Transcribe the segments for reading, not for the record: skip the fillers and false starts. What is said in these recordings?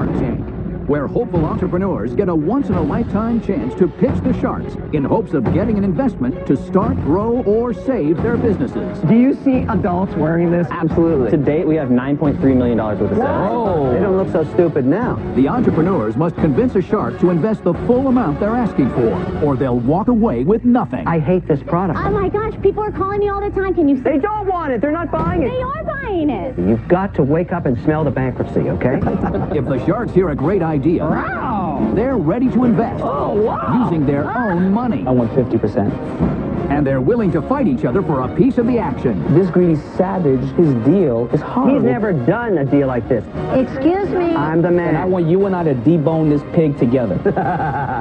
Shark Tank, where hopeful entrepreneurs get a once-in-a-lifetime chance to pitch the sharks in hopes of getting an investment to start, grow, or save their businesses. Do you see adults wearing this? Absolutely. To date, we have $9.3 million worth of sales. Whoa. They don't look so stupid now. The entrepreneurs must convince a shark to invest the full amount they're asking for, or they'll walk away with nothing. I hate this product. Oh my gosh, people are calling me all the time. Can you see? They don't want it. They're not buying it. They are buying it. You've got to wake up and smell the bankruptcy, okay? If the sharks hear a great idea, they're ready to invest using their own money. I want 50%. And they're willing to fight each other for a piece of the action. This greedy savage, his deal is horrible. He's never done a deal like this. Excuse me. I'm the man. And I want you and I to debone this pig together.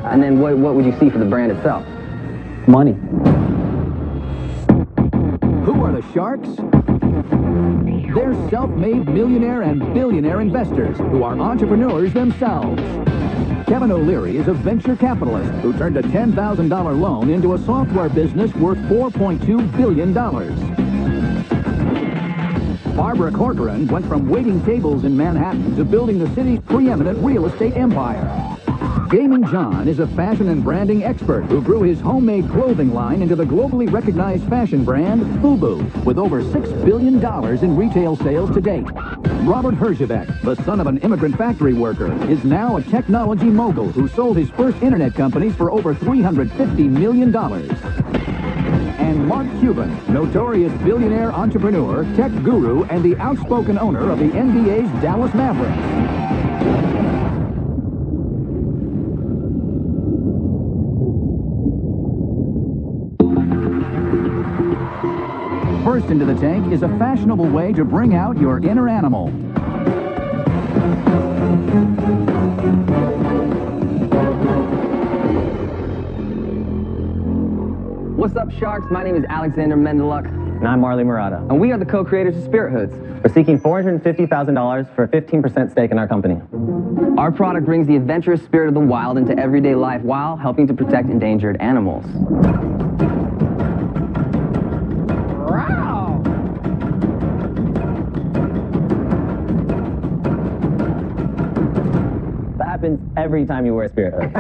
And then what would you see for the brand itself? Money. Who are the sharks? They're self-made millionaire and billionaire investors who are entrepreneurs themselves. Kevin O'Leary is a venture capitalist who turned a $10,000 loan into a software business worth $4.2 billion. Barbara Corcoran went from waiting tables in Manhattan to building the city's preeminent real estate empire. Damon John is a fashion and branding expert who grew his homemade clothing line into the globally recognized fashion brand FUBU, with over $6 billion in retail sales to date. Robert Herjavec, the son of an immigrant factory worker, is now a technology mogul who sold his first internet companies for over $350 million. And Mark Cuban, notorious billionaire entrepreneur, tech guru, and the outspoken owner of the NBA's Dallas Mavericks. First into the tank is a fashionable way to bring out your inner animal. What's up, sharks? My name is Alexander Mendeluk, And I'm Marley Murata. and we are the co-creators of Spirit Hoods. We're seeking $450,000 for a 15% stake in our company. Our product brings the adventurous spirit of the wild into everyday life while helping to protect endangered animals. Happens every time you wear a Spirit Hood.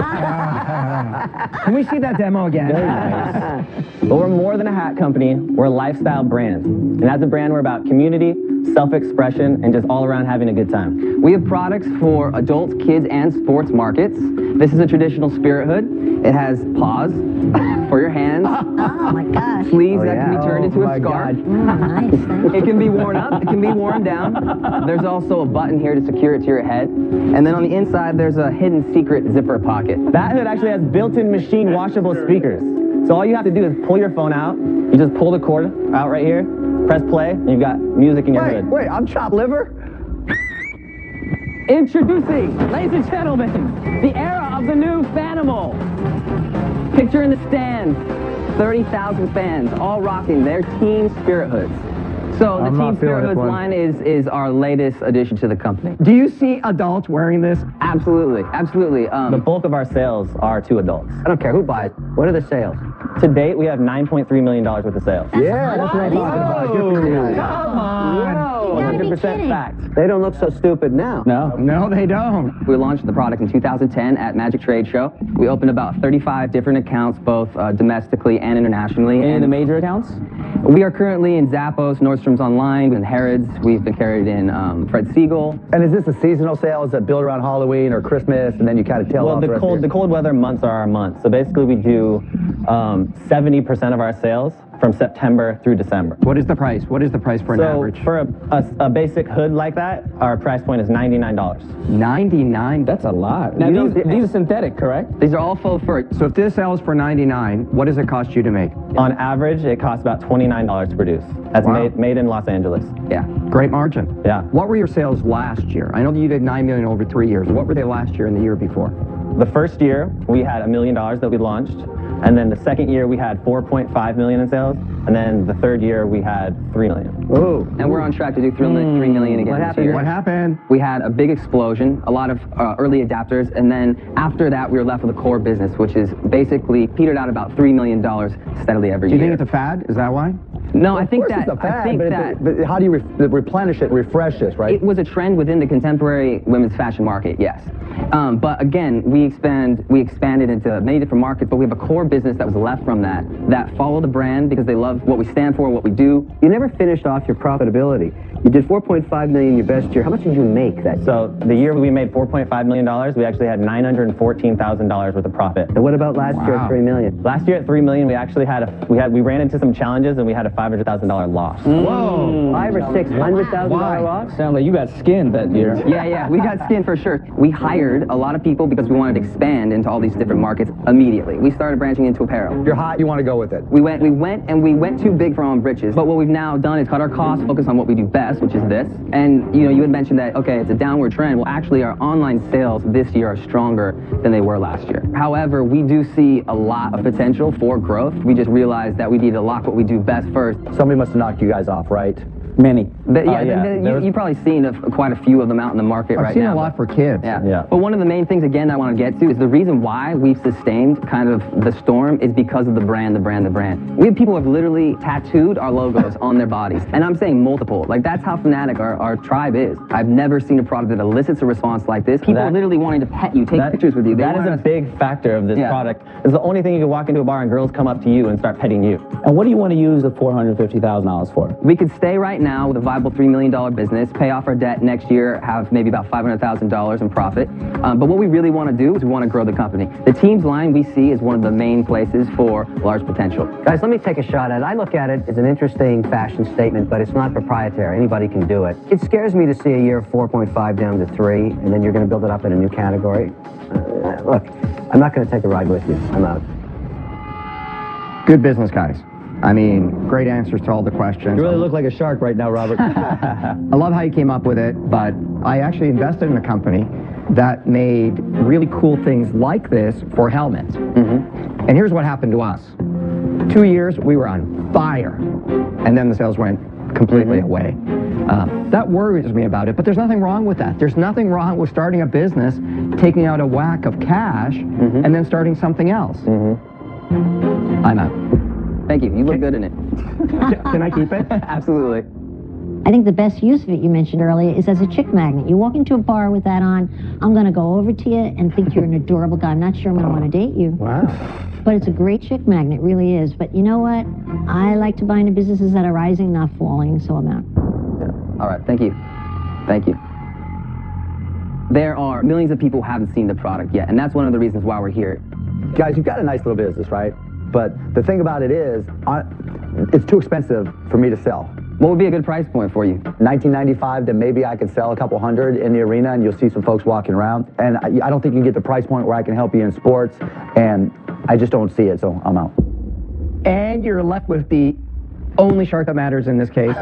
Can we see that demo again? Very nice. But we're more than a hat company. We're a lifestyle brand. And as a brand, we're about community, self-expression, and just all around having a good time. We have products for adults, kids, and sports markets. This is a traditional Spirit Hood. It has paws for your hands, Oh my gosh. sleeves that can be turned into a my scarf. God. Nice. It can be worn up, it can be worn down. There's also a button here to secure it to your head. And then on the inside, there's a hidden secret zipper pocket. That hood actually has built-in machine washable speakers. So all you have to do is pull your phone out. You just pull the cord out right here, press play, and you've got music in your hood. Wait, I'm chopped liver? Introducing, ladies and gentlemen, the era of the new Fanimal. Picture in the stands, 30,000 fans, all rocking their Team Spirit Hoods. So the Team Spirit Hoods line is our latest addition to the company. Do you see adults wearing this? Absolutely, absolutely. The bulk of our sales are to adults. I don't care who buys. What are the sales? To date, we have $9.3 million worth of sales. Yeah, that's what I'm talking about. Good for you guys. Come on. You gotta be 100% kidding. fact. They don't look so stupid now. No. No, they don't. We launched the product in 2010 at Magic Trade Show. We opened about 35 different accounts, both domestically and internationally. And the major accounts? We are currently in Zappos, Nordstrom's Online, and Harrods. We've been carried in Fred Siegel. And is this a seasonal sale? Is it built around Halloween or Christmas, and then you kind of tail Well, off the cold weather months are our months. So basically, we do 70% of our sales from September through December. What is the price? What is the price for an average? So for a basic hood like that, our price point is $99. 99. That's a lot. Now these are synthetic, correct? These are all faux fur. So if this sells for 99, what does it cost you to make? On average, it costs about $29 to produce. That's Wow. made in Los Angeles. Yeah. Great margin. Yeah. What were your sales last year? I know that you did 9 million over 3 years. What were they last year and the year before? The first year, we had $1 million that we launched. And then the second year, we had 4.5 million in sales. And then the third year, we had 3 million. Oh. And we're on track to do 3 million again this year. What happened? We had a big explosion, a lot of early adapters, and then after that, we were left with a core business, which is basically petered out about $3 million steadily every Do you year. think it's a fad? Is that why? No, Well, I think of course that, it's a fad, I think but, that but how do you replenish it, refresh this, right? it was a trend within the contemporary women's fashion market, yes. But again, we expanded into many different markets, but we have a core business that was left from that follow the brand because they love what we stand for, what we do. You never finished off your profitability. You did $4.5 million your best year. How much did you make that year? So the year we made $4.5 million, we actually had $914,000 worth of profit. And what about last year at $3 million? Last year at $3 million, we actually we ran into some challenges and we had a $500,000 loss. Whoa! $500,000 or $600,000 loss? Sounds like you got skinned that year. Yeah, we got skin for sure. We hired a lot of people because we wanted to expand into all these different markets immediately. We started branching into apparel. You're hot, you want to go with it. We went too big for our own britches. But what we've now done is cut our costs, focus on what we do best, which is this. And you had mentioned that, okay, it's a downward trend. Well, actually, our online sales this year are stronger than they were last year. However, we do see a lot of potential for growth. We just realized that we need to lock what we do best first. Somebody must have knocked you guys off, right? Many. You've probably seen quite a few of them out in the market right now. I've seen a lot for kids. Yeah. But one of the main things, again, I want to get to is the reason why we've sustained kind of the storm is because of the brand. We have people who have literally tattooed our logos on their bodies. And I'm saying multiple. Like, that's how fanatic our tribe is. I've never seen a product that elicits a response like this. People are literally wanting to pet you, take pictures with you. That is a big factor of this product. It's the only thing you can walk into a bar and girls come up to you and start petting you. And what do you want to use the $450,000 for? We could stay right now with a viable $3 million business, pay off our debt next year, have maybe about $500,000 in profit. But what we really want to do is we want to grow the company. The team's line we see is one of the main places for large potential. Guys, let me take a shot at it. I look at it as an interesting fashion statement, but it's not proprietary. Anybody can do it. It scares me to see a year of 4.5 down to 3, and then you're going to build it up in a new category. Look, I'm not going to take a ride with you. I'm out. Good business, guys. I mean, great answers to all the questions. You really look like a shark right now, Robert. I love how you came up with it, but I actually invested in a company that made really cool things like this for helmets. And here's what happened to us. 2 years, we were on fire, and then the sales went completely away. That worries me about it, but there's nothing wrong with that. There's nothing wrong with starting a business, taking out a whack of cash, and then starting something else. I'm out. Thank you. You look good in it. Can I keep it? Absolutely. I think the best use of it you mentioned earlier is as a chick magnet. You walk into a bar with that on, I'm going to go over to you and think you're an adorable guy. I'm not sure I'm going to want to date you. Wow. But it's a great chick magnet, it really is. But you know what? I like to buy into businesses that are rising, not falling, so I'm out. All right. Thank you. Thank you. There are millions of people who haven't seen the product yet, and that's one of the reasons why we're here. Guys, you've got a nice little business, right? But the thing about it is, it's too expensive for me to sell. What would be a good price point for you? $19.95, then maybe I could sell a couple hundred in the arena and you'll see some folks walking around. And I don't think you can get the price point where I can help you in sports, and I just don't see it, so I'm out. And you're left with the only shark that matters in this case.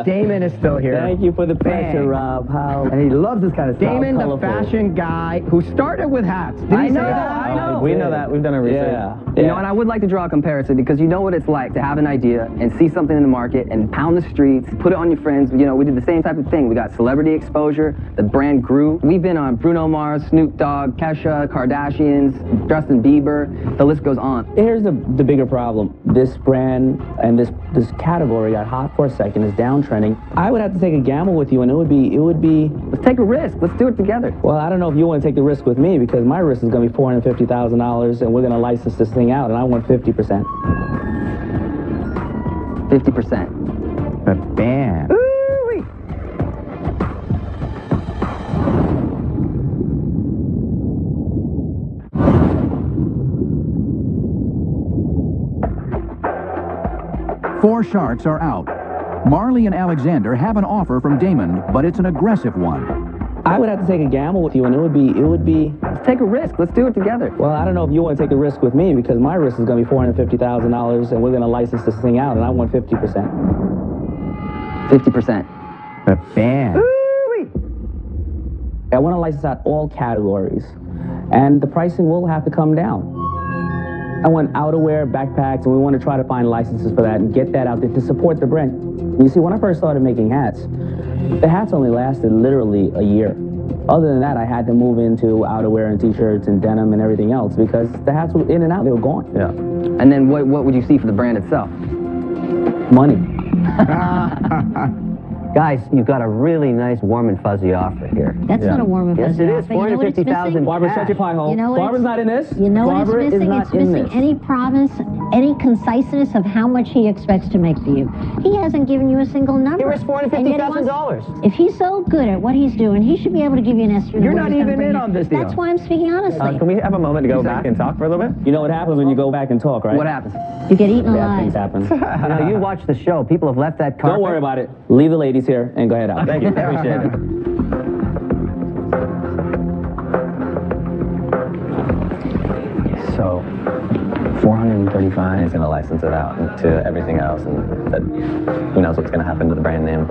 Damon is still here. Thank you for the pressure, Bang. Rob. How? And he loves this kind of stuff. Damon, the colorful. fashion guy who started with hats. Did he say that? I know. We know that. We've done our research. You know, and I would like to draw a comparison because you know what it's like to have an idea and see something in the market and pound the streets, put it on your friends. You know, we did the same type of thing. We got celebrity exposure. The brand grew. We've been on Bruno Mars, Snoop Dogg, Kesha, Kardashians, Justin Bieber. The list goes on. Here's the bigger problem. This brand and this category got hot for a second, is downtrending. I would have to take a gamble with you, and it would be. Let's take a risk. Let's do it together. Well, I don't know if you want to take the risk with me, because my risk is going to be $450,000, and we're going to license this thing out, and I want 50%. 50%. The band. Ooh-wee. Four sharks are out. Marley and Alexander have an offer from Damon, but it's an aggressive one. I would have to take a gamble with you, and it would be. Let's take a risk. Let's do it together. Well, I don't know if you want to take the risk with me, because my risk is going to be $450,000, and we're going to license this thing out, and I want 50%. 50%. The band. Ooh-wee. I want to license out all categories, and the pricing will have to come down. I want outerwear, backpacks, and we want to try to find licenses for that and get that out there to support the brand. You see, when I first started making hats, the hats only lasted literally a year. Other than that, I had to move into outerwear and t-shirts and denim and everything else, because the hats were in and out, they were gone. Yeah. And then what would you see for the brand itself? Money. Guys, you've got a really nice warm and fuzzy offer here. That's not a warm and Yes, fuzzy it is. offer. You know what it's missing? Barbara, shut your pie hole. You know what Barbara's it's- not in this. You know what Barbara it's is missing? not It's in missing this. any promise, any conciseness of how much he expects to make for you. He hasn't given you a single number. He risked $450,000. If he's so good at what he's doing, he should be able to give you an estimate. You're of what not he's gonna even bring in you. on this deal. That's why I'm speaking honestly. Can we have a moment to go back and talk for a little bit? You know what happens when you go back and talk, right? What happens? You get eaten Bad things alive. happen. You know, you watch the show. People have left that carpet. Don't worry about it. Leave the ladies here and go ahead out. Thank you. Appreciate it. So, 435 is going to license it out to everything else, and that, who knows what's going to happen to the brand name.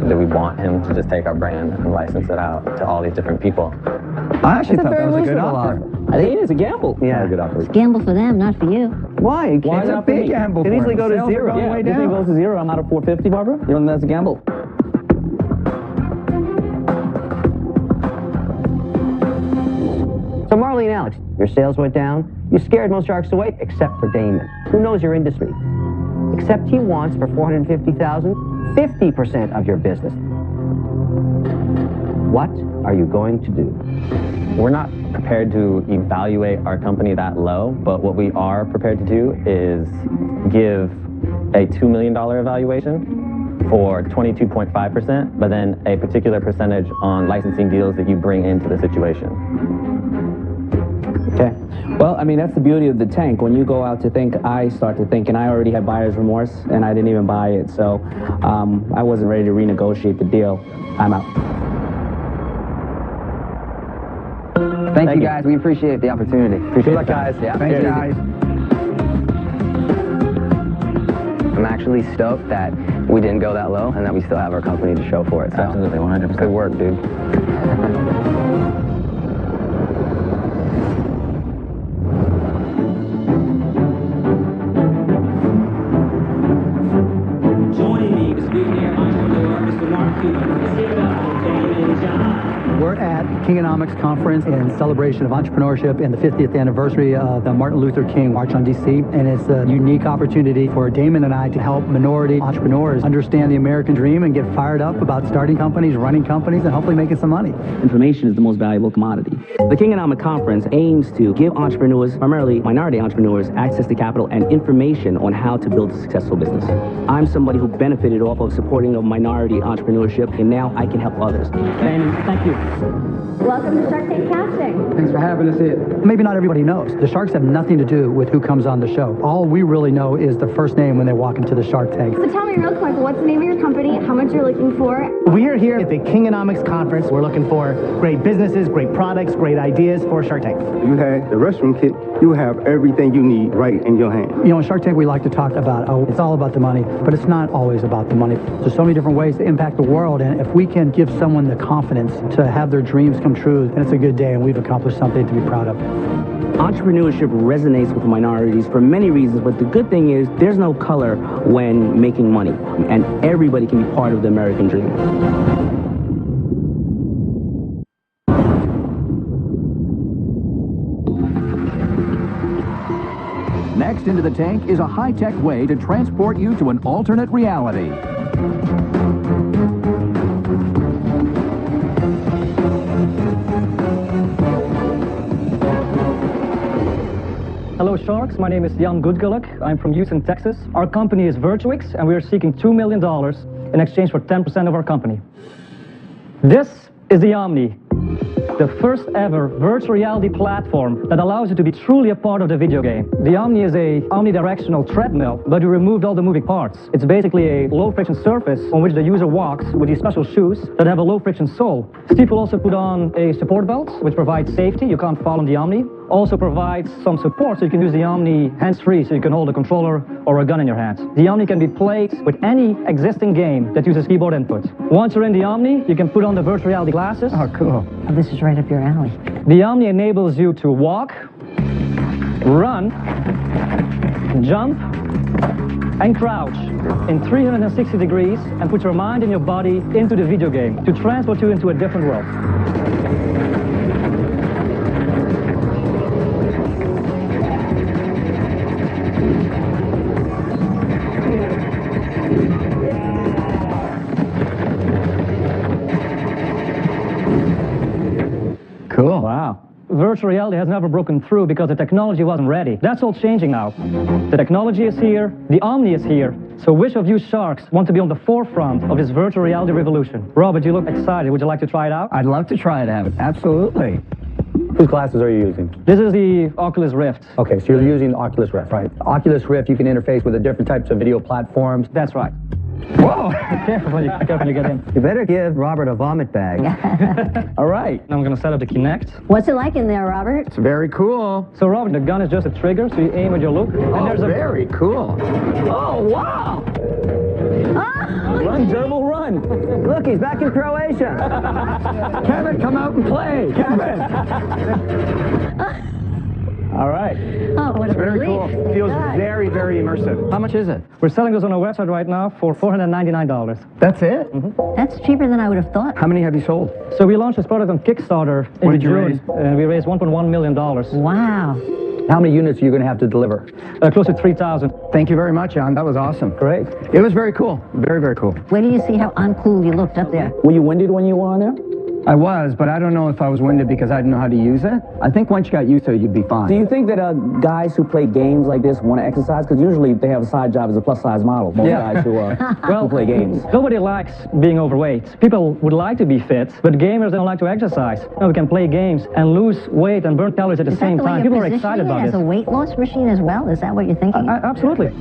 Do we want him to just take our brand and license it out to all these different people? I actually That's a thought that very was a good reasonable offer. I think it is a gamble. Yeah, a good offer. It's a gamble for them, not for you. Why? You Why can't. is It's a that for big me? gamble It for easily him. go to Sales are zero. going Yeah, way this thing down. goes to zero. I'm out of 450, Barbara. You don't think that's a gamble? So Marley and Alex, your sales went down. You scared most sharks away, except for Damon, who knows your industry. Except he wants for $450,000, 50% of your business. What are you going to do? We're not prepared to evaluate our company that low, but what we are prepared to do is give a $2 million evaluation for 22.5%, but then a particular percentage on licensing deals that you bring into the situation. Okay. Well, I mean, that's the beauty of the tank. When you go out to think, I start to think, and I already had buyer's remorse, and I didn't even buy it. So I wasn't ready to renegotiate the deal. I'm out. Thank you, guys. We appreciate the opportunity. Good luck, guys. Yeah. Thanks, guys. I'm actually stoked that we didn't go that low and that we still have our company to show for it. So Absolutely, 100%. good work, dude. Joining me this evening, entrepreneur Mr. Mark Cuban. Let's hear it up for Damon John. We're at Kingonomics Conference in celebration of entrepreneurship and the 50th anniversary of the Martin Luther King March on D.C. And it's a unique opportunity for Damon and I to help minority entrepreneurs understand the American dream and get fired up about starting companies, running companies, and hopefully making some money. Information is the most valuable commodity. The Kingonomic Conference aims to give entrepreneurs, primarily minority entrepreneurs, access to capital and information on how to build a successful business. I'm somebody who benefited off of supporting of minority entrepreneurship, and now I can help others. Damon, thank you. Welcome to Shark Tank Casting. Thanks for having us here. Maybe not everybody knows. The sharks have nothing to do with who comes on the show. All we really know is the first name when they walk into the Shark Tank. So tell me real quick, what's the name of your company, how much you're looking for? We are here at the Kingonomics Conference. We're looking for great businesses, great products, great ideas for Shark Tank. You had the restroom kit, you have everything you need right in your hand. You know, in Shark Tank, we like to talk about, it's all about the money, but it's not always about the money. There's so many different ways to impact the world, and if we can give someone the confidence to have their dreams come true, then it's a good day, and we've accomplished something to be proud of. Entrepreneurship resonates with minorities for many reasons, but the good thing is there's no color when making money, and everybody can be part of the American dream. Next into the tank is a high-tech way to transport you to an alternate reality. Hello Sharks, my name is Jan Goodguluk. I'm from Houston, Texas. Our company is Virtuix, and we are seeking $2 million in exchange for 10% of our company. This is the Omni, the first ever virtual reality platform that allows you to be truly a part of the video game. The Omni is a omnidirectional treadmill, but we removed all the moving parts. It's basically a low-friction surface on which the user walks with these special shoes that have a low-friction sole. Steve will also put on a support belt, which provides safety. You can't fall on the Omni. Also provides some support so you can use the Omni hands-free, so you can hold a controller or a gun in your hand. The Omni can be played with any existing game that uses keyboard input. Once you're in the Omni, you can put on the virtual reality glasses. Oh, cool. Oh, this is right up your alley. The Omni enables you to walk, run, jump, and crouch in 360 degrees and put your mind and your body into the video game to transport you into a different world. virtual reality has never broken through because the technology wasn't ready. That's all changing now. The technology is here, the Omni is here. So which of you sharks want to be on the forefront of this virtual reality revolution? Robert, you look excited. Would you like to try it out? I'd love to try it out. Absolutely. Whose glasses are you using? This is the Oculus Rift. Okay, so you're using the Oculus Rift, right? Oculus Rift, you can interface with the different types of video platforms. That's right. Whoa! Be careful when you get in. You better give Robert a vomit bag. All right. Now I'm going to set up the Kinect. What's it like in there, Robert? It's very cool. So Robert, the gun is just a trigger, so you aim with your look. And there's a very cool. Oh, wow! Run, Gerbil, run! Look, he's back in Croatia. Kevin, come out and play. Kevin! All right. Oh, what a Very relief. cool. Thank Feels God. very, very immersive. How much is it? We're selling this on our website right now for $499. That's it? That's cheaper than I would have thought. How many have you sold? So we launched this product on Kickstarter What in did you June, and we raised $1.1 million. Wow. How many units are you going to have to deliver? Close to 3,000. Thank you very much, John. That was awesome. Great. It was very cool. Very, very cool. Wait till you see how uncool you looked up there. Were you winded when you were on there? I was, but I don't know if I was winded because I didn't know how to use it. I think once you got used to it, you'd be fine. Do you think that guys who play games like this want to exercise? Because usually they have a side job as a plus-size model, most guys who play games. Nobody likes being overweight. People would like to be fit, but gamers don't like to exercise. Now we can play games and lose weight and burn calories at the same time. People are excited about it as this. a weight loss machine as well? Is that what you're thinking? Absolutely.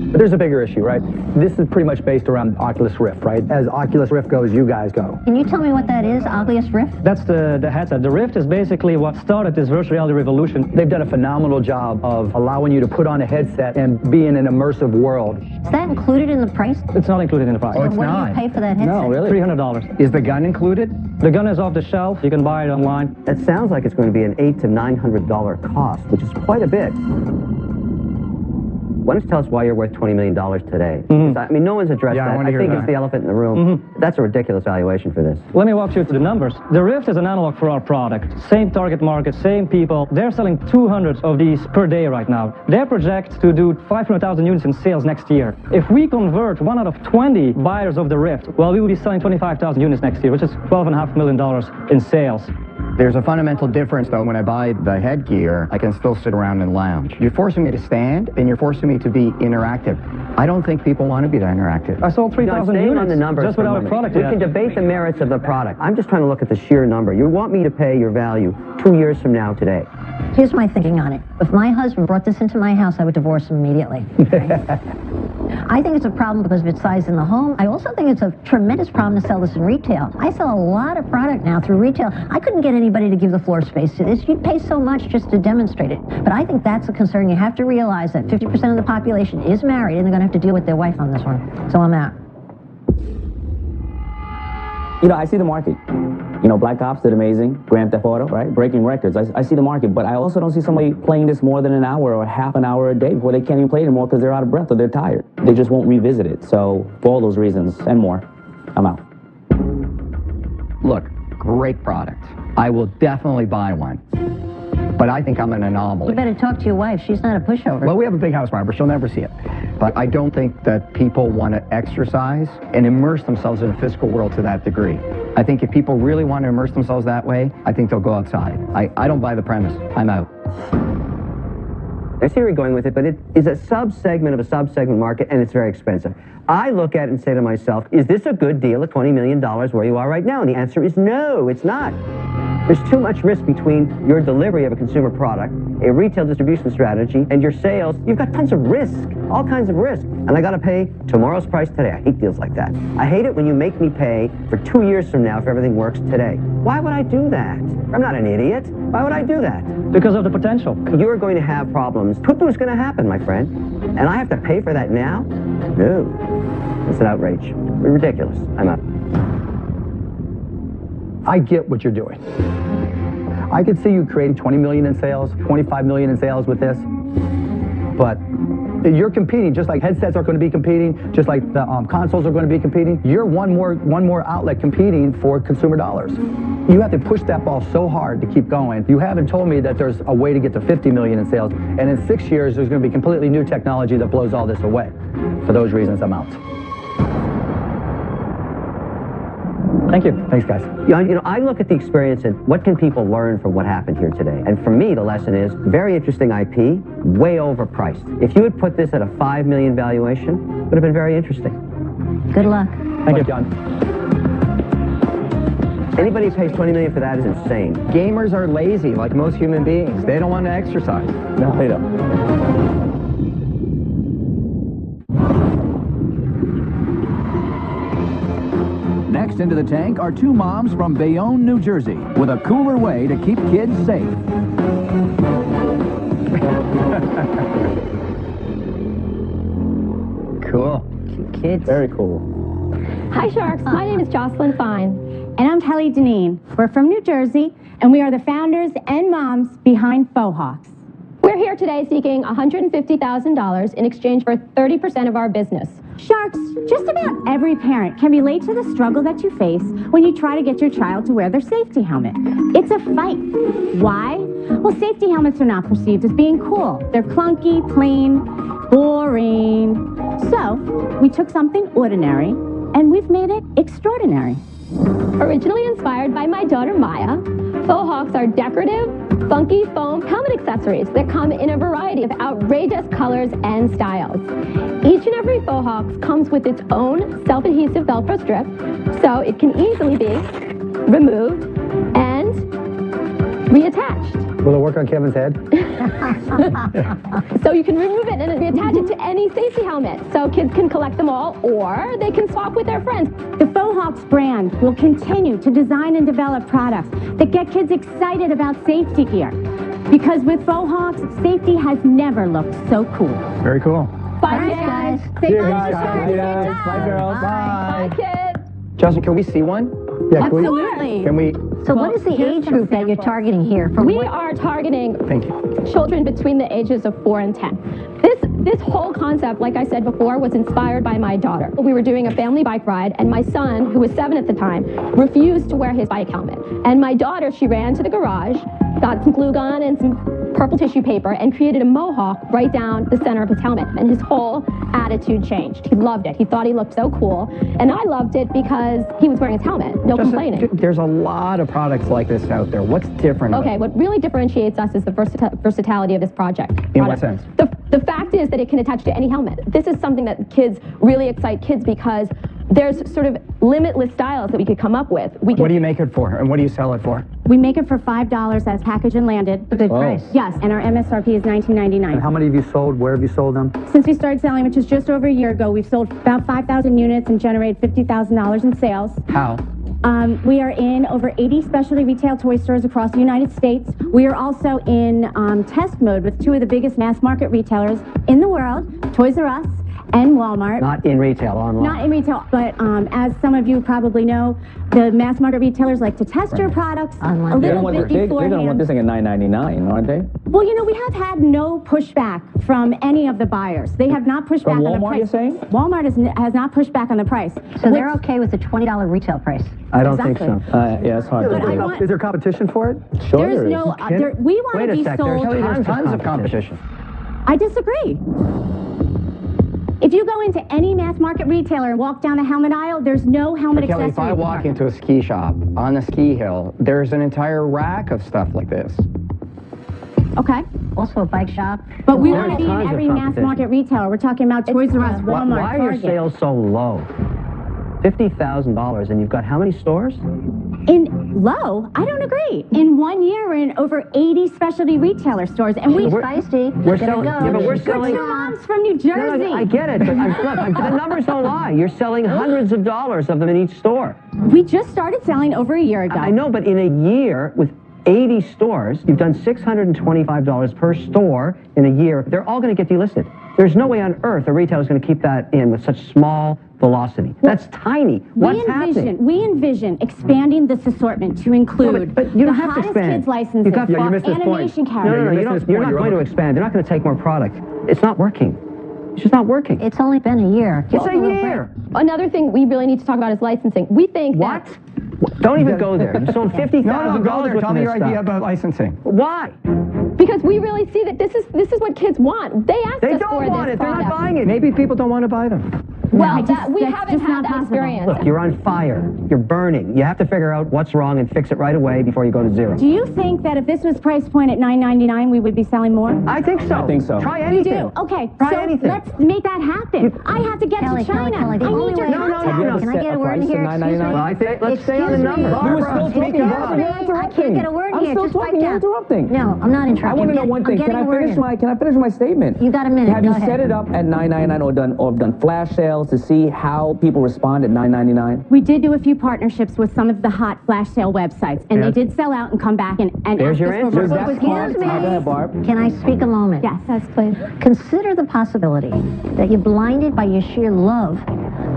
But there's a bigger issue, right? This is pretty much based around Oculus Rift, right? As Oculus Rift goes, you guys go. Can you tell me what that is, Oculus Rift? That's the headset. The Rift is basically what started this virtual reality revolution. They've done a phenomenal job of allowing you to put on a headset and be in an immersive world. Is that included in the price? It's not included in the price. Oh, it's What not. do you pay for that headset? No, really? $300. Is the gun included? The gun is off the shelf. You can buy it online. That sounds like it's going to be an $800 to $900 cost, which is quite a bit. Why don't you tell us why you're worth $20 million today? I mean, no one's addressed Yeah, I that. wanna I hear think that. it's the elephant in the room. That's a ridiculous valuation for this. Let me walk you through the numbers. The Rift is an analog for our product. Same target market, same people. They're selling 200 of these per day right now. They project to do 500,000 units in sales next year. If we convert 1 out of 20 buyers of the Rift, well, we will be selling 25,000 units next year, which is $12.5 million in sales. There's a fundamental difference, though. When I buy the headgear, I can still sit around and lounge. You're forcing me to stand, and you're forcing me to be interactive. I don't think people want to be that interactive. I sold 3,000 units on the numbers just for a without a moment. product We yet. can debate the merits of the product. I'm just trying to look at the sheer number. You want me to pay your value 2 years from now today. Here's my thinking on it. If my husband brought this into my house, I would divorce him immediately. I think it's a problem because of its size in the home. I also think it's a tremendous problem to sell this in retail. I sell a lot of product now through retail. I couldn't get anybody to give the floor space to this. You'd pay so much just to demonstrate it. But I think that's a concern. You have to realize that 50% of the population is married and they're going to have to deal with their wife on this one. So I'm out. You know, I see the market. You know, Black Ops did amazing. Grand Theft Auto, right? Breaking records. I see the market, but I also don't see somebody playing this more than an hour or half an hour a day before they can't even play it anymore because they're out of breath or they're tired. They just won't revisit it. So, for all those reasons and more, I'm out. Look, great product. I will definitely buy one. But I think I'm an anomaly. You better talk to your wife. She's not a pushover. Well, we have a big house, Barbara. She'll never see it. But I don't think that people want to exercise and immerse themselves in a physical world to that degree. I think if people really want to immerse themselves that way, I think they'll go outside. I don't buy the premise. I'm out. I see where you're going with it, but it is a sub-segment of a sub-segment market, and it's very expensive. I look at it and say to myself, is this a good deal at $20 million where you are right now? And the answer is no, it's not. There's too much risk between your delivery of a consumer product, a retail distribution strategy, and your sales. You've got tons of risk, all kinds of risk. And I gotta pay tomorrow's price today. I hate deals like that. I hate it when you make me pay for 2 years from now if everything works today. Why would I do that? I'm not an idiot. Why would I do that? Because of the potential. You're going to have problems. Poo-poo's gonna happen, my friend. And I have to pay for that now? No. It's an outrage. Ridiculous. I'm out. I get what you're doing. I could see you creating 20 million in sales, 25 million in sales with this, but you're competing just like headsets are going to be competing, just like the consoles are going to be competing. You're one more outlet competing for consumer dollars. You have to push that ball so hard to keep going. You haven't told me that there's a way to get to 50 million in sales, and in 6 years there's going to be completely new technology that blows all this away. For those reasons, I'm out. Thank you. Thanks, guys. I look at the experience and what can people learn from what happened here today? And for me, the lesson is very interesting IP, way overpriced. If you had put this at a $5 million valuation, it would have been very interesting. Good luck. Thank you, John. Anybody who pays $20 million for that is insane. Gamers are lazy, like most human beings. They don't want to exercise. No, they don't. Next into the tank are two moms from Bayonne, New Jersey, with a cooler way to keep kids safe. Cool. Cute kids. Very cool. Hi, Sharks. My name is Jocelyn Fine. And I'm Kelly Deneen. We're from New Jersey, and we are the founders and moms behind Faux Hawks. We're here today seeking $150,000 in exchange for 30% of our business. Sharks, just about every parent can relate to the struggle that you face when you try to get your child to wear their safety helmet. It's a fight. Why? Well, safety helmets are not perceived as being cool. They're clunky, plain, boring. So, we took something ordinary and we've made it extraordinary. Originally inspired by my daughter Maya, Faux Hawks are decorative, funky foam helmet accessories that come in a variety of outrageous colors and styles. Each and every Faux Hawks comes with its own self-adhesive Velcro strip, so it can easily be removed and reattached. Will it work on Kevin's head? So you can remove it and reattach it to any safety helmet, so kids can collect them all, or they can swap with their friends. The Faux Hawks brand will continue to design and develop products that get kids excited about safety gear. Because with Faux Hawks, safety has never looked so cool. Very cool. Bye, guys. Say Cheers, bye, guys. Bye, girls. Bye, kids. Justin, can we see one? Yeah, Absolutely. Can we? So what is the age group that you're targeting here? We are targeting Thank you. children between the ages of 4 and 10. This whole concept, like I said before, was inspired by my daughter. We were doing a family bike ride, and my son, who was 7 at the time, refused to wear his bike helmet. And my daughter, she ran to the garage, got some glue gun and some purple tissue paper, and created a mohawk right down the center of his helmet. And his whole attitude changed. He loved it. He thought he looked so cool. And I loved it because he was wearing his helmet. No complaining. There's a lot of products like this out there. What's different? Okay, what really differentiates us is the versatility of this project. In what sense? The fact is that it can attach to any helmet. This is something that kids really excite kids because there's sort of limitless styles that we could come up with. What do you make it for, and what do you sell it for? We make it for $5 as packaged and landed. A good price. Yes, and our MSRP is $19.99. And how many have you sold? Where have you sold them? Since we started selling, which is just over a year ago, we've sold about 5,000 units and generated $50,000 in sales. How? We are in over 80 specialty retail toy stores across the United States. We are also in test mode with 2 of the biggest mass market retailers in the world, Toys R Us and Walmart. Not in retail, online. Not in retail, but as some of you probably know, the mass market retailers like to test your products a little bit beforehand. They're going to want this thing at $9.99, aren't they? Well, you know, we have had no pushback from any of the buyers. They have not pushed back on the price. Walmart, you're saying? Walmart has not pushed back on the price. So they're okay with the $20 retail price? I don't think so. Yeah, it's hard to believe. Is there competition for it? Sure There's there is. no, we want Wait to a be sec, sold. there's Tons of competition. I disagree. If you go into any mass market retailer and walk down the helmet aisle, there's no helmet Kelly, accessory. if I walk into a ski shop on a ski hill, there's an entire rack of stuff like this. Okay. Also a bike shop. But we There's want to be in tons of every mass competition. market retailer. We're talking about Toys R Us, Walmart, Why are your Target. sales so low? $50,000, and you've got how many stores? In low? I don't agree. In 1 year, we're in over 80 specialty retailer stores, and We're feisty. We're selling. Yeah, but we're selling. We're 2 moms from New Jersey. No, I get it, but look, the numbers don't lie. You're selling hundreds of dollars of them in each store. We just started selling over a year ago. I know, but in a year with 80 stores, you've done $625 per store in a year. They're all going to get delisted. There's no way on earth a retailer is going to keep that in with such small velocity. That's tiny. What's happening? We envision expanding this assortment to include but you don't the have to hottest expand. kids licenses, You've got you missed this point. animation characters. No, you're not going to expand. They're not going to take more product. It's not working. It's just not working. It's only been a year. It's a year. Another thing we really need to talk about is licensing. We think What? Don't even go there. You sold $50,000 No, go there. worth Tell of me this your idea stuff. about licensing. Why? because we really see that this is what kids want. They asked They us for don't want this it. They're not product. buying it. Maybe people don't want to buy them. Well, No. we haven't had that experience. Look, you're on fire. You're burning. You have to figure out what's wrong and fix it right away before you go to zero. Do you think that if this was price point at $9.99, we would be selling more? I think so. I think so. Try You anything. do? Okay, Try so anything. let's make that happen. I have to get Kelly, to China. Kelly, the I only need your way- No, no, contact. no, no. Can I get a word in here? Excuse me. Well, I think let's stay on the number. Barbara, excuse me. I can't get a word in I'm here. still Just talking. pipe You're down. interrupting. No, I'm not interrupting. I want to know one thing. Can I finish my statement? You got a minute. Have Go you ahead. set it up at $9.99 or done flash sales to see how people respond at $9.99? We did do a few partnerships with some of the hot flash sale websites, and Yeah. they did sell out and come back and There's ask your us for answer. more. That's Excuse me. Go ahead, Barb. Can I speak a moment? Yes, please. Consider the possibility that you're blinded by your sheer love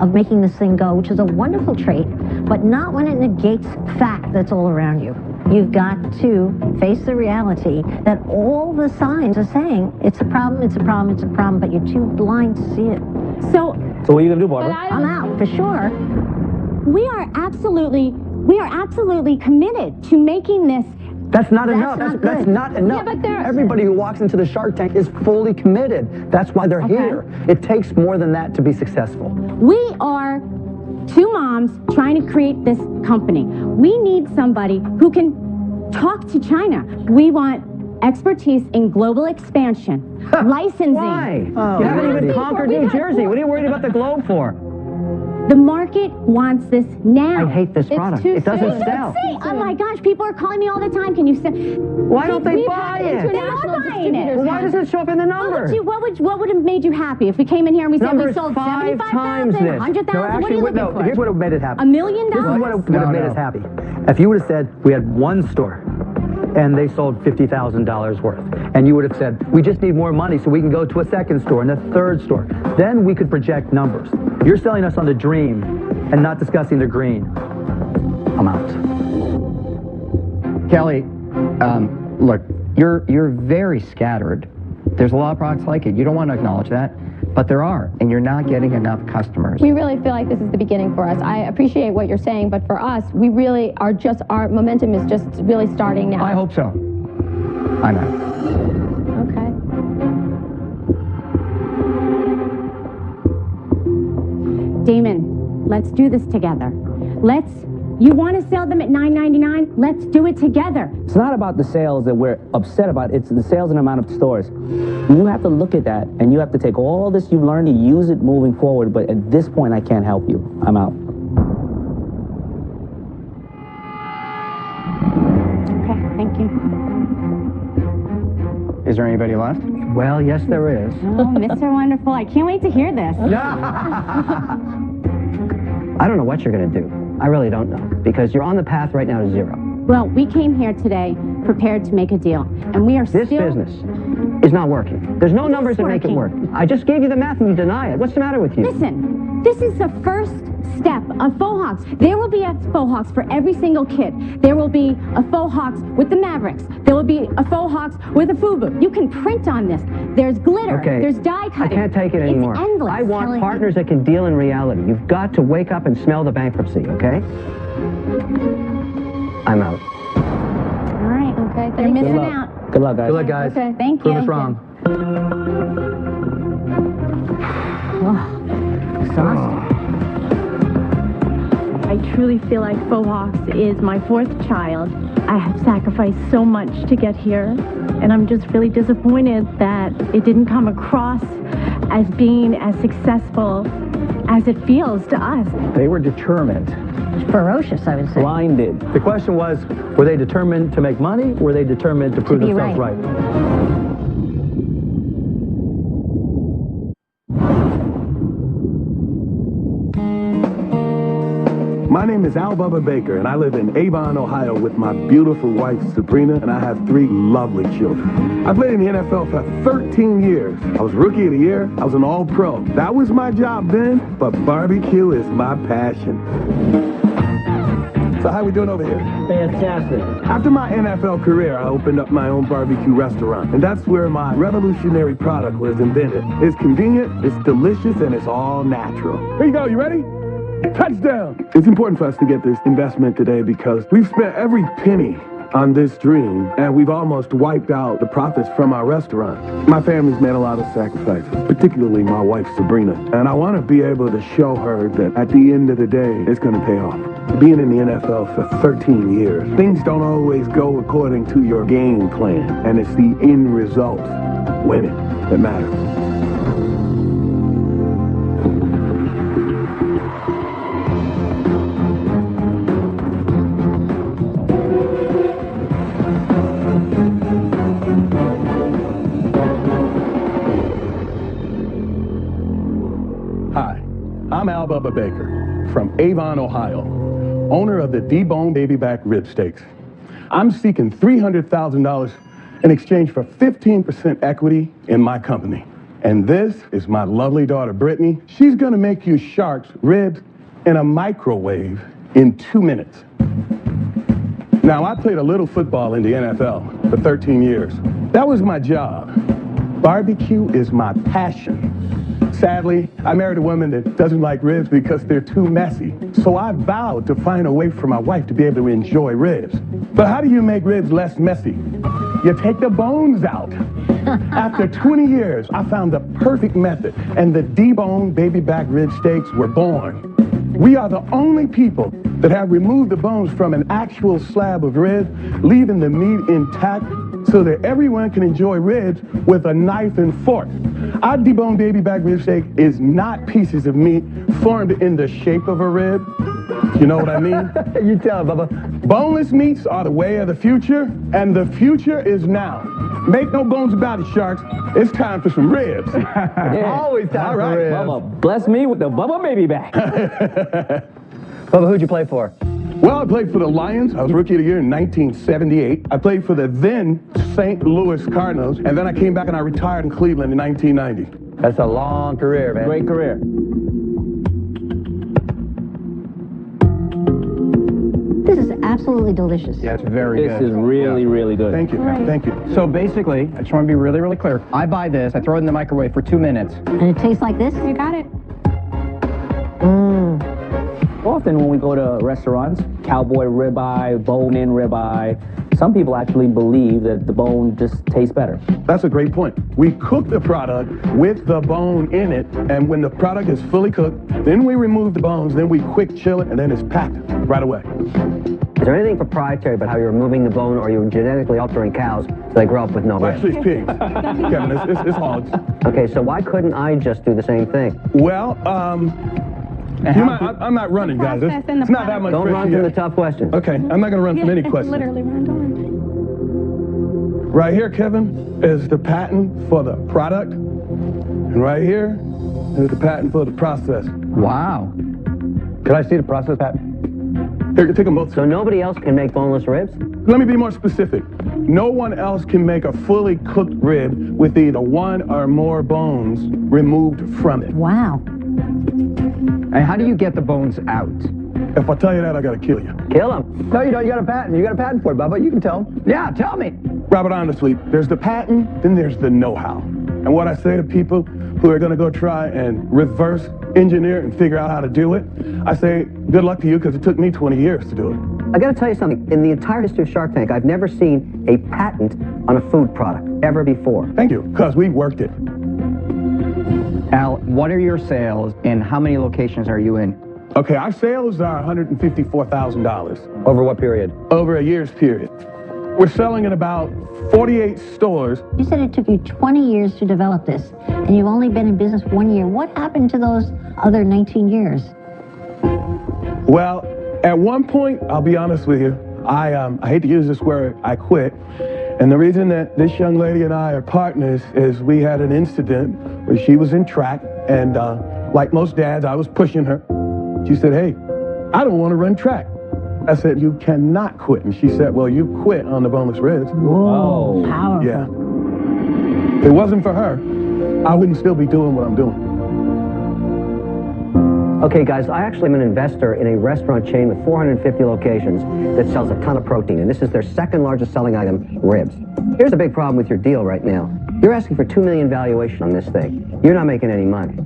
of making this thing go, which is a wonderful trait, but not when it negates fact that's all around you. You've got to face the reality that all the signs are saying it's a problem, it's a problem, it's a problem, but you're too blind to see it. So what are you going to do, Barbara? I'm out, for sure. we are absolutely committed to making this. That's not That's enough. not That's good. not enough. Yeah, but there- Everybody who walks into the Shark Tank is fully committed. That's why they're here. It takes more than that to be successful. We are two moms trying to create this company. We need somebody who can talk to China. We want expertise in global expansion, licensing. Why? You haven't even conquered New Jersey. What are you worried about the globe for? The market wants this now. I hate this product. It doesn't sell. Oh my gosh, people are calling me all the time. Can you sell? Why don't they buy it? International distributors. Well, why does it show up in the numbers? What would have made you happy if we came in here and we said we Numbers sold 5 times 75,000, this. 100,000? What are you looking for? Here's what would have made it happy. $1 million? This is what would have made us happy. If you would have said we had one store and they sold $50,000 worth, and you would have said we just need more money so we can go to a second store and a third store, then we could project numbers. You're selling us on the dream and not discussing the green. I'm out. Kelly, look, you're very scattered. There's a lot of products like it. You don't want to acknowledge that, but there are, and you're not getting enough customers. We really feel like this is the beginning for us. I appreciate what you're saying, but for us, we really are just, our momentum is just really starting now. I hope so. I'm out. Okay. Damon, let's do this together. You want to sell them at $9.99? Let's do it together. It's not about the sales that we're upset about. It's the sales and amount of stores. You have to look at that, and you have to take all this you've learned and use it moving forward. But at this point, I can't help you. I'm out. Okay, thank you. Is there anybody left? Well, yes, there is. Oh, Mr. Wonderful, I can't wait to hear this. I don't know what you're going to do. I really don't know. Because you're on the path right now to zero. Well, we came here today prepared to make a deal, and we are This business is not working. There's no numbers that make it work. I just gave you the math and you deny it. What's the matter with you? Listen, this is the first step of Faux Hawks. There will be a Faux Hawks for every single kid. There will be a Faux Hawks with the Mavericks. There will be a Faux Hawks with a FUBU. You can print on this. There's glitter. Okay. There's die cutting. I can't take it anymore. It's endless. I want partners that can deal in reality. You've got to wake up and smell the bankruptcy, okay? I'm out. All right. Okay, You're missing out. Good luck, guys. Good luck, guys. Okay. Thank Prove you. us wrong. Exhausted. I truly feel like Faux Hawks is my fourth child. I have sacrificed so much to get here, and I'm just really disappointed that it didn't come across as being as successful as it feels to us. They were determined. Ferocious, I would say. Blinded. The question was, were they determined to make money? Were they determined to prove be themselves right. right? My name is Al Bubba Baker, and I live in Avon, Ohio with my beautiful wife, Sabrina, and I have 3 lovely children. I played in the NFL for 13 years. I was Rookie of the Year. I was an All-Pro. That was my job then, but barbecue is my passion. So how we doing over here? Fantastic. After my NFL career, I opened up my own barbecue restaurant, and that's where my revolutionary product was invented. It's convenient, it's delicious, and it's all natural. Here you go, you ready? Touchdown! It's important for us to get this investment today because we've spent every penny on this dream, and we've almost wiped out the profits from our restaurant. My family's made a lot of sacrifices, particularly my wife, Sabrina, and I want to be able to show her that at the end of the day, it's going to pay off. Being in the NFL for 13 years, things don't always go according to your game plan, and it's the end result, winning, that matters. Hi, I'm Al Bubba Baker from Avon, Ohio, owner of the deboned baby back rib steaks. I'm seeking $300,000 in exchange for 15% equity in my company. And this is my lovely daughter, Brittany. She's gonna make you sharks ribs in a microwave in 2 minutes. Now, I played a little football in the NFL for 13 years. That was my job. Barbecue is my passion. Sadly, I married a woman that doesn't like ribs because they're too messy. So I vowed to find a way for my wife to be able to enjoy ribs. But how do you make ribs less messy? You take the bones out. After 20 years, I found the perfect method, and the deboned baby back rib steaks were born. We are the only people that have removed the bones from an actual slab of rib, leaving the meat intact so that everyone can enjoy ribs with a knife and fork. Our deboned baby back rib steak is not pieces of meat formed in the shape of a rib. You know what I mean? You tell, Bubba. Boneless meats are the way of the future, and the future is now. Make no bones about it, sharks. It's time for some ribs. Always time for ribs. Bubba, bless me with the Bubba baby back. Bubba, who'd you play for? Well, I played for the Lions. I was Rookie of the Year in 1978. I played for the then St. Louis Cardinals, and then I came back and I retired in Cleveland in 1990. That's a long career, man. Great career. This is absolutely delicious. Yeah, it's very good. This is really, really good. Thank you, thank you. So basically, I just want to be really, really clear. I buy this, I throw it in the microwave for 2 minutes. And it tastes like this? You got it. Often when we go to restaurants, cowboy ribeye, bone-in ribeye, some people actually believe that the bone just tastes better. That's a great point. We cook the product with the bone in it, and when the product is fully cooked, then we remove the bones, then we quick chill it, and then it's packed right away. Is there anything proprietary about how you're removing the bone, or you're genetically altering cows so they grow up with no Well, ribs? actually, it's pigs. Kevin, it's hogs. Okay, so why couldn't I just do the same thing? Well, I'm not running, guys. It's not that much. Don't run from the tough questions. Okay, I'm not going to run from any questions. Literally run on. Right here, Kevin, is the patent for the product. And right here is the patent for the process. Wow. Can I see the process patent? Here, take them both. So nobody else can make boneless ribs? Let me be more specific. No one else can make a fully cooked rib with either one or more bones removed from it. Wow. And how do you get the bones out? If I tell you that, I gotta kill you. Kill them. No, you don't. You got a patent. You got a patent for it, Bubba. You can tell him. Yeah, tell me. Robert, honestly, there's the patent, then there's the know-how. And what I say to people who are gonna go try and reverse engineer and figure out how to do it, I say, good luck to you, because it took me 20 years to do it. I gotta tell you something. In the entire history of Shark Tank, I've never seen a patent on a food product, ever before. Thank you, because we worked it. Al, what are your sales and how many locations are you in? Okay, our sales are $154,000. Over what period? Over a year's period. We're selling in about 48 stores. You said it took you 20 years to develop this, and you've only been in business 1 year. What happened to those other 19 years? Well, at one point, I'll be honest with you, I hate to use this word, I quit. And the reason that this young lady and I are partners is we had an incident where she was in track, and like most dads, I was pushing her. She said, hey, I don't want to run track. I said, you cannot quit. And she said, well, you quit on the boneless ribs. Whoa, powerful. Yeah. If it wasn't for her, I wouldn't still be doing what I'm doing. Okay, guys, I actually am an investor in a restaurant chain with 450 locations that sells a ton of protein, and this is their second largest selling item, ribs. Here's a big problem with your deal right now. You're asking for $2 million valuation on this thing. You're not making any money.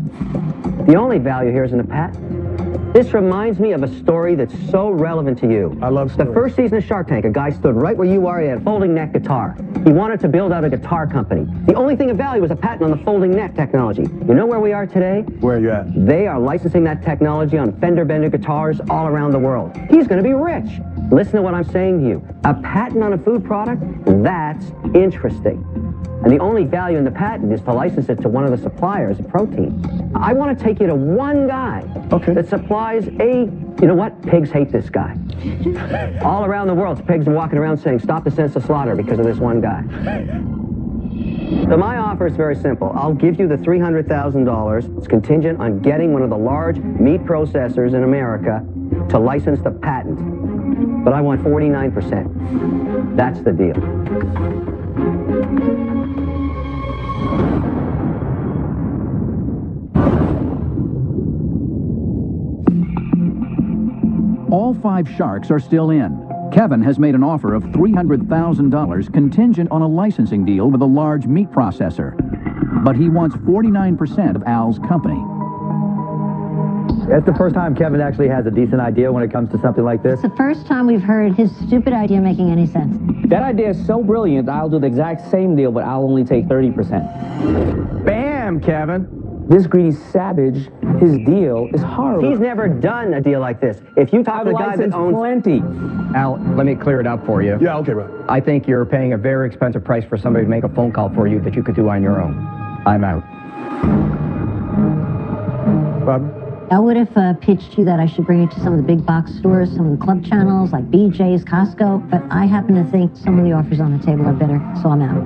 The only value here is in the patent. This reminds me of a story that's so relevant to you. I love stories. The first season of Shark Tank, a guy stood right where you are. He had a folding neck guitar. He wanted to build out a guitar company. The only thing of value was a patent on the folding neck technology. You know where we are today? Where are you at? They are licensing that technology on fender bender guitars all around the world. He's going to be rich. Listen to what I'm saying to you. A patent on a food product? That's interesting. And the only value in the patent is to license it to one of the suppliers of protein. I want to take you to one guy that supplies you know what? Pigs hate this guy. All around the world, pigs are walking around saying, stop the senseless slaughter because of this one guy. So my offer is very simple. I'll give you the $300,000. It's contingent on getting one of the large meat processors in America to license the patent. But I want 49%. That's the deal. All 5 sharks are still in. Kevin has made an offer of $300,000 contingent on a licensing deal with a large meat processor. But he wants 49% of Al's company. That's the first time Kevin actually has a decent idea when it comes to something like this. It's the first time we've heard his stupid idea making any sense. That idea is so brilliant, I'll do the exact same deal, but I'll only take 30%. Bam, Kevin! This greedy savage, his deal is horrible. He's never done a deal like this. If you talk to the guy that owns... plenty. Al, let me clear it up for you. Yeah, okay, bro. I think you're paying a very expensive price for somebody to make a phone call for you that you could do on your own. I'm out. Bob? I would have pitched you that I should bring you to some of the big box stores, some of the club channels like BJ's, Costco, but I happen to think some of the offers on the table are better, so I'm out.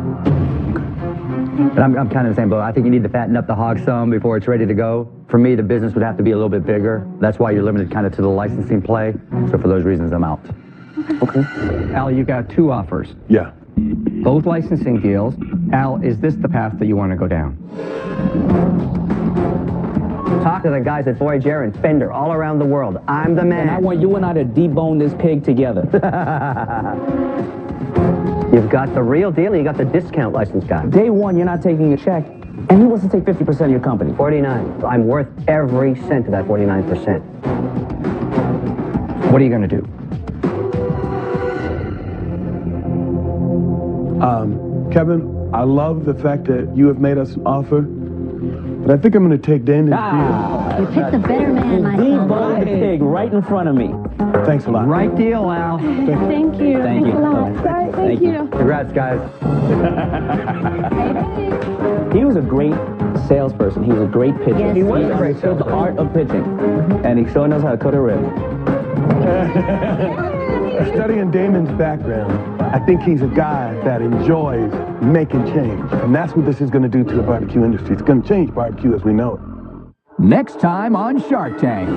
But I'm kind of the same boat. I think you need to fatten up the hog some before it's ready to go. For me, the business would have to be a little bit bigger. That's why you're limited kind of to the licensing play. So for those reasons, I'm out. Okay. Al, you got 2 offers. Yeah. Both licensing deals. Al, is this the path that you want to go down? Talk to the guys at Voyager and Fender all around the world. I'm the man. And I want you and I to debone this pig together. You've got the real deal and you got the discount license guy. Day one, you're not taking a check, and he wants to take 50% of your company. 49. I'm worth every cent of that 49%. What are you going to do? Kevin, I love the fact that you have made us an offer, but I think I'm going to take Damon's deal. You picked the better man, my friend. Debone the pig right in front of me. Thanks a lot. Right deal, Al. Thank you. Thank you. Thanks a lot. Sorry, thank you. Congrats, guys. He was a great salesperson. He was a great pitcher. Yes, he was a great salesperson. The art of pitching. And he showing us how to cut a rib. Studying Damon's background, I think he's a guy that enjoys making change. And that's what this is going to do to the barbecue industry. It's going to change barbecue as we know it. Next time on Shark Tank,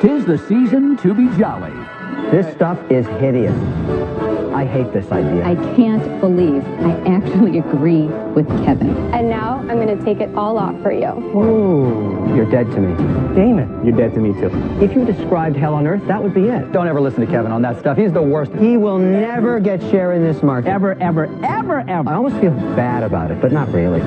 'tis the season to be jolly. This stuff is hideous. I hate this idea. I can't believe I actually agree with Kevin. And now I'm going to take it all off for you. Ooh, you're dead to me. Damon, you're dead to me too. If you described hell on earth, that would be it. Don't ever listen to Kevin on that stuff. He's the worst. He will never get share in this market. Ever, ever, ever, ever. I almost feel bad about it, but not really.